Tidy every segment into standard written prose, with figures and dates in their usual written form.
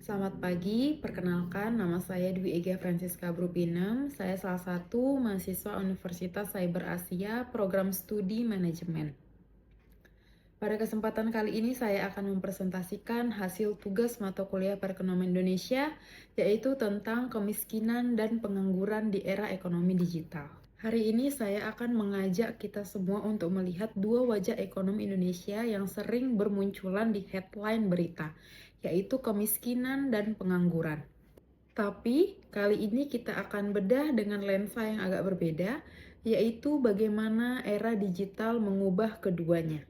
Selamat pagi, perkenalkan nama saya Dwi Ega Francisca Brupinem. Saya salah satu mahasiswa Universitas Cyber Asia, program studi manajemen. Pada kesempatan kali ini saya akan mempresentasikan hasil tugas mata kuliah perekonomian Indonesia, yaitu tentang kemiskinan dan pengangguran di era ekonomi digital. Hari ini saya akan mengajak kita semua untuk melihat dua wajah ekonomi Indonesia yang sering bermunculan di headline berita, yaitu kemiskinan dan pengangguran. Tapi kali ini kita akan bedah dengan lensa yang agak berbeda, yaitu bagaimana era digital mengubah keduanya.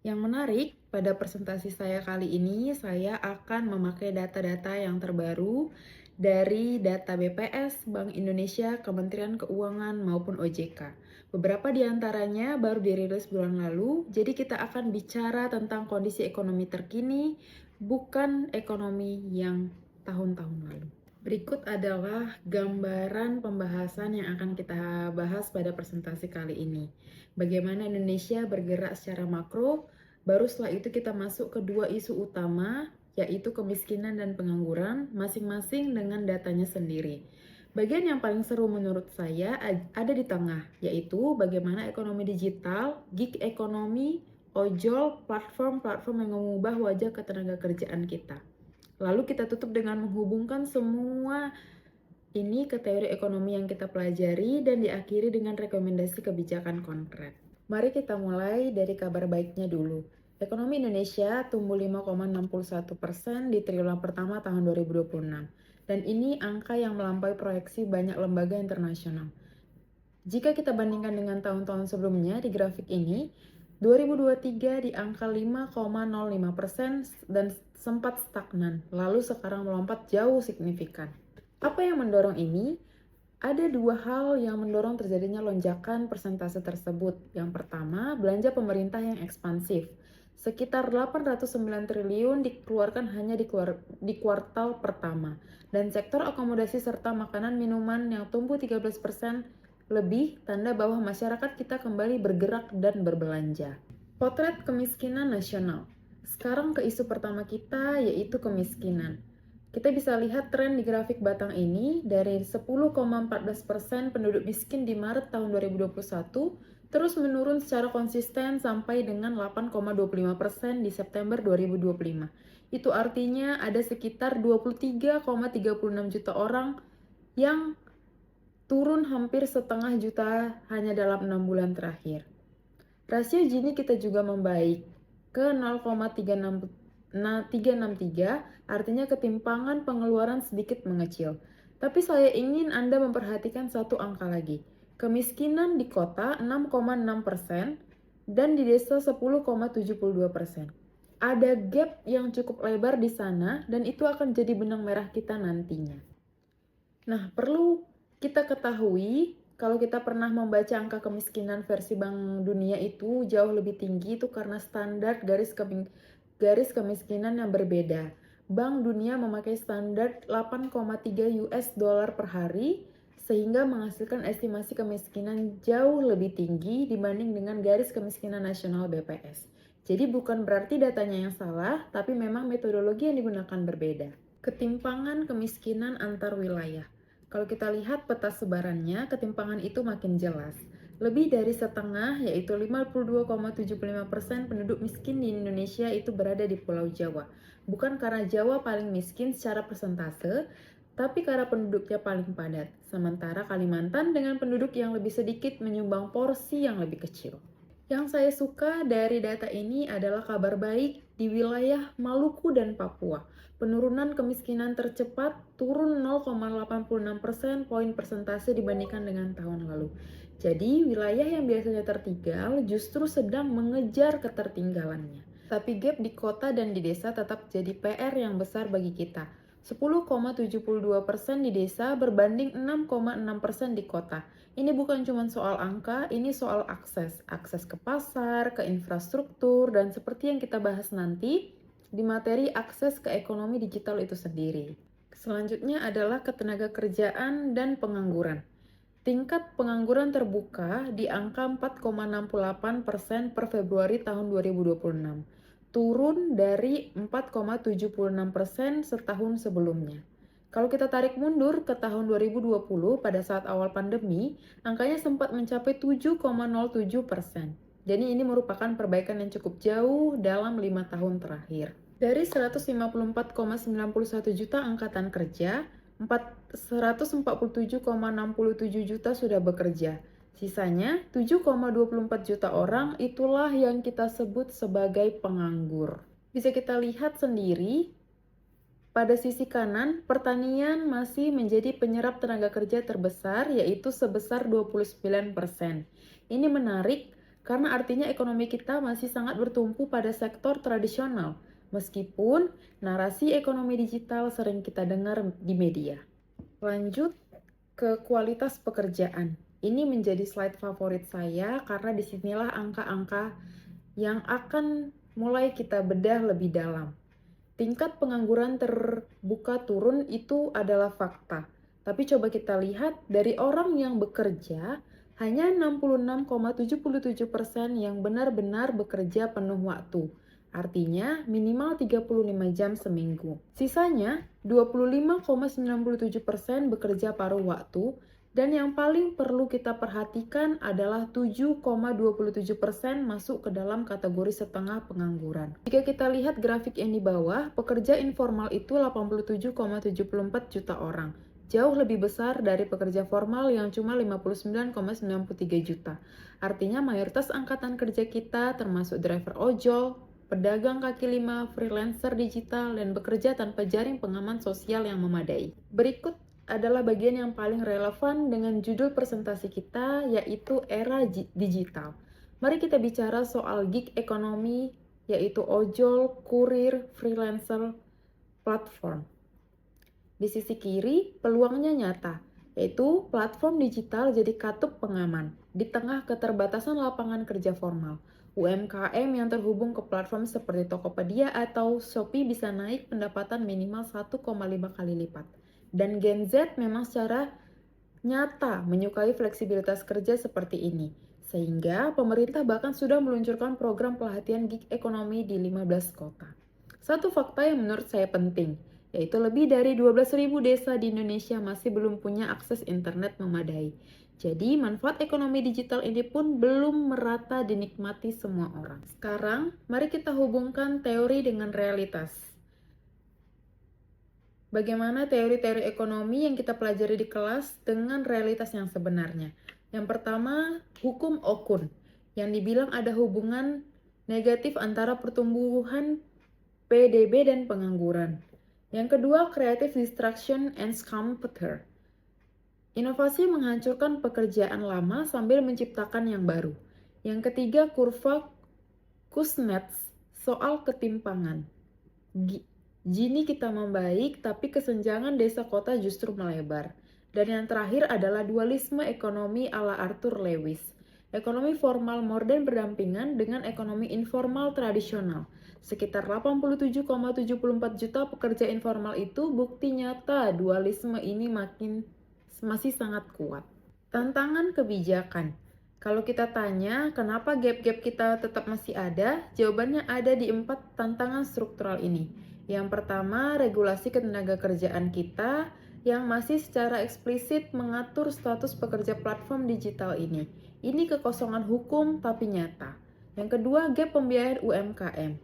Yang menarik, pada presentasi saya kali ini, saya akan memakai data-data yang terbaru dari data BPS, Bank Indonesia, Kementerian Keuangan, maupun OJK. Beberapa di antaranya baru dirilis bulan lalu, jadi kita akan bicara tentang kondisi ekonomi terkini, bukan ekonomi yang tahun-tahun lalu. Berikut adalah gambaran pembahasan yang akan kita bahas pada presentasi kali ini. Bagaimana Indonesia bergerak secara makro, baru setelah itu kita masuk ke dua isu utama, yaitu kemiskinan dan pengangguran, masing-masing dengan datanya sendiri. Bagian yang paling seru menurut saya ada di tengah, yaitu bagaimana ekonomi digital, gig ekonomi, ojol, platform-platform yang mengubah wajah ketenaga kerjaan kita. Lalu kita tutup dengan menghubungkan semua ini ke teori ekonomi yang kita pelajari dan diakhiri dengan rekomendasi kebijakan konkret. Mari kita mulai dari kabar baiknya dulu. Ekonomi Indonesia tumbuh 5,61% di triwulan pertama tahun 2026. Dan ini angka yang melampaui proyeksi banyak lembaga internasional. Jika kita bandingkan dengan tahun-tahun sebelumnya di grafik ini, 2023 di angka 5,05% dan sempat stagnan, lalu sekarang melompat jauh signifikan. Apa yang mendorong ini? Ada dua hal yang mendorong terjadinya lonjakan persentase tersebut. Yang pertama, belanja pemerintah yang ekspansif. Sekitar 809 triliun dikeluarkan hanya di kuartal pertama. Dan sektor akomodasi serta makanan minuman yang tumbuh 13% lebih, tanda bahwa masyarakat kita kembali bergerak dan berbelanja. Potret kemiskinan nasional. Sekarang ke isu pertama kita, yaitu kemiskinan. Kita bisa lihat tren di grafik batang ini dari 10,14% penduduk miskin di Maret tahun 2021 terus menurun secara konsisten sampai dengan 8,25% di September 2025. Itu artinya ada sekitar 23,36 juta orang yang turun hampir setengah juta hanya dalam 6 bulan terakhir. Rasio Gini kita juga membaik ke 0,363, artinya ketimpangan pengeluaran sedikit mengecil. Tapi saya ingin Anda memperhatikan satu angka lagi. Kemiskinan di kota 6,6% dan di desa 10,72%. Ada gap yang cukup lebar di sana dan itu akan jadi benang merah kita nantinya. Nah, perlu kita ketahui kalau kita pernah membaca angka kemiskinan versi Bank Dunia itu jauh lebih tinggi itu karena standar garis kemiskinan yang berbeda. Bank Dunia memakai standar 8,3 US dollar per hari sehingga menghasilkan estimasi kemiskinan jauh lebih tinggi dibanding dengan garis kemiskinan nasional BPS. Jadi bukan berarti datanya yang salah, tapi memang metodologi yang digunakan berbeda. Ketimpangan kemiskinan antar wilayah. Kalau kita lihat peta sebarannya, ketimpangan itu makin jelas. Lebih dari setengah, yaitu 52,75% penduduk miskin di Indonesia itu berada di Pulau Jawa. Bukan karena Jawa paling miskin secara persentase, tapi karena penduduknya paling padat. Sementara Kalimantan dengan penduduk yang lebih sedikit menyumbang porsi yang lebih kecil. Yang saya suka dari data ini adalah kabar baik di wilayah Maluku dan Papua. Penurunan kemiskinan tercepat turun 0,86% poin persentase dibandingkan dengan tahun lalu. Jadi wilayah yang biasanya tertinggal justru sedang mengejar ketertinggalannya. Tapi gap di kota dan di desa tetap jadi PR yang besar bagi kita. 10,72% di desa berbanding 6,6% di kota. Ini bukan cuma soal angka, ini soal akses ke pasar, ke infrastruktur, dan seperti yang kita bahas nanti di materi akses ke ekonomi digital itu sendiri. Selanjutnya adalah ketenaga kerjaan dan pengangguran. Tingkat pengangguran terbuka di angka 4,68% per Februari tahun 2026. turun dari 4,76% setahun sebelumnya. Kalau kita tarik mundur ke tahun 2020 pada saat awal pandemi, angkanya sempat mencapai 7,07%. Jadi ini merupakan perbaikan yang cukup jauh dalam 5 tahun terakhir. Dari 154,91 juta angkatan kerja, 147,67 juta sudah bekerja. Sisanya 7,24 juta orang itulah yang kita sebut sebagai penganggur. Bisa kita lihat sendiri, pada sisi kanan, pertanian masih menjadi penyerap tenaga kerja terbesar, yaitu sebesar 29%. Ini menarik karena artinya ekonomi kita masih sangat bertumpu pada sektor tradisional, meskipun narasi ekonomi digital sering kita dengar di media. Lanjut ke kualitas pekerjaan. Ini menjadi slide favorit saya karena disinilah angka-angka yang akan mulai kita bedah lebih dalam. Tingkat pengangguran terbuka turun itu adalah fakta. Tapi coba kita lihat dari orang yang bekerja, hanya 66,77% yang benar-benar bekerja penuh waktu. Artinya minimal 35 jam seminggu. Sisanya 25,97% bekerja paruh waktu. Dan yang paling perlu kita perhatikan adalah 7,27% masuk ke dalam kategori setengah pengangguran. Jika kita lihat grafik yang di bawah, pekerja informal itu 87,74 juta orang. Jauh lebih besar dari pekerja formal yang cuma 59,93 juta. Artinya mayoritas angkatan kerja kita termasuk driver ojol, pedagang kaki lima, freelancer digital, dan bekerja tanpa jaring pengaman sosial yang memadai. Berikut adalah bagian yang paling relevan dengan judul presentasi kita, yaitu era digital. Mari kita bicara soal gig ekonomi, yaitu ojol, kurir, freelancer, platform. Di sisi kiri, peluangnya nyata, yaitu platform digital jadi katup pengaman di tengah keterbatasan lapangan kerja formal. UMKM yang terhubung ke platform seperti Tokopedia atau Shopee bisa naik pendapatan minimal 1,5 kali lipat. Dan Gen Z memang secara nyata menyukai fleksibilitas kerja seperti ini. Sehingga pemerintah bahkan sudah meluncurkan program pelatihan gig ekonomi di 15 kota. Satu fakta yang menurut saya penting, yaitu lebih dari 12.000 desa di Indonesia masih belum punya akses internet memadai. Jadi manfaat ekonomi digital ini pun belum merata dinikmati semua orang. Sekarang, mari kita hubungkan teori dengan realitas. Bagaimana teori-teori ekonomi yang kita pelajari di kelas dengan realitas yang sebenarnya. Yang pertama, hukum Okun, yang dibilang ada hubungan negatif antara pertumbuhan PDB dan pengangguran. Yang kedua, creative destruction and scampeter. Inovasi menghancurkan pekerjaan lama sambil menciptakan yang baru. Yang ketiga, kurva Kuznets soal ketimpangan. Gini kita membaik, tapi kesenjangan desa kota justru melebar. Dan yang terakhir adalah dualisme ekonomi ala Arthur Lewis. Ekonomi formal modern berdampingan dengan ekonomi informal tradisional. Sekitar 87,74 juta pekerja informal itu bukti nyata dualisme ini masih sangat kuat. Tantangan kebijakan. Kalau kita tanya kenapa gap-gap kita tetap masih ada, jawabannya ada di 4 tantangan struktural ini. Yang pertama, regulasi ketenagakerjaan kita yang masih secara eksplisit mengatur status pekerja platform digital ini. Ini kekosongan hukum tapi nyata. Yang kedua, gap pembiayaan UMKM.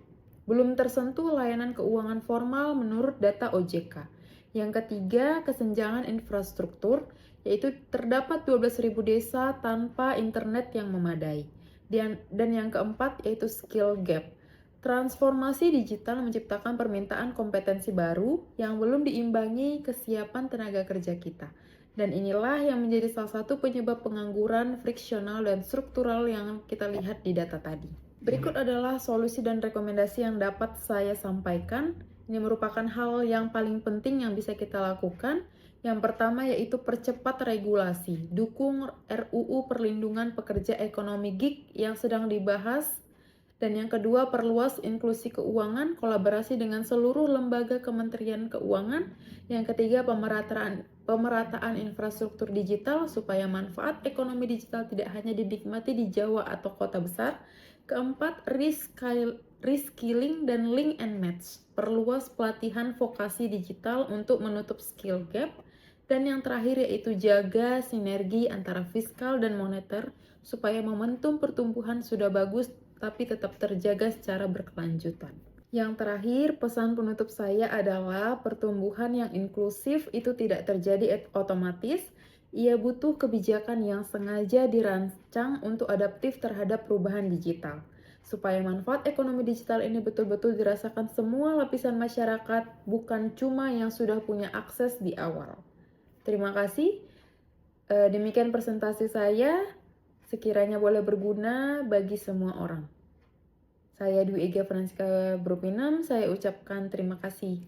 Belum tersentuh layanan keuangan formal menurut data OJK. Yang ketiga, kesenjangan infrastruktur, yaitu terdapat 12.000 desa tanpa internet yang memadai. Dan yang keempat, yaitu skill gap. Transformasi digital menciptakan permintaan kompetensi baru yang belum diimbangi kesiapan tenaga kerja kita. Dan inilah yang menjadi salah satu penyebab pengangguran friksional dan struktural yang kita lihat di data tadi. Berikut adalah solusi dan rekomendasi yang dapat saya sampaikan. Ini merupakan hal yang paling penting yang bisa kita lakukan. Yang pertama yaitu percepat regulasi, dukung RUU Perlindungan Pekerja Ekonomi Gig yang sedang dibahas. Dan yang kedua, perluas inklusi keuangan, kolaborasi dengan seluruh lembaga Kementerian Keuangan. Yang ketiga, pemerataan infrastruktur digital supaya manfaat ekonomi digital tidak hanya dinikmati di Jawa atau kota besar. Keempat, reskilling, dan link and match. Perluas pelatihan vokasi digital untuk menutup skill gap. Dan yang terakhir yaitu jaga sinergi antara fiskal dan moneter supaya momentum pertumbuhan sudah bagus tapi tetap terjaga secara berkelanjutan. Yang terakhir, pesan penutup saya adalah pertumbuhan yang inklusif itu tidak terjadi otomatis. Ia butuh kebijakan yang sengaja dirancang untuk adaptif terhadap perubahan digital. Supaya manfaat ekonomi digital ini betul-betul dirasakan semua lapisan masyarakat, bukan cuma yang sudah punya akses di awal. Terima kasih. Demikian presentasi saya. Sekiranya boleh berguna bagi semua orang. Saya Dwi Ega Francisca Bropinem, saya ucapkan terima kasih.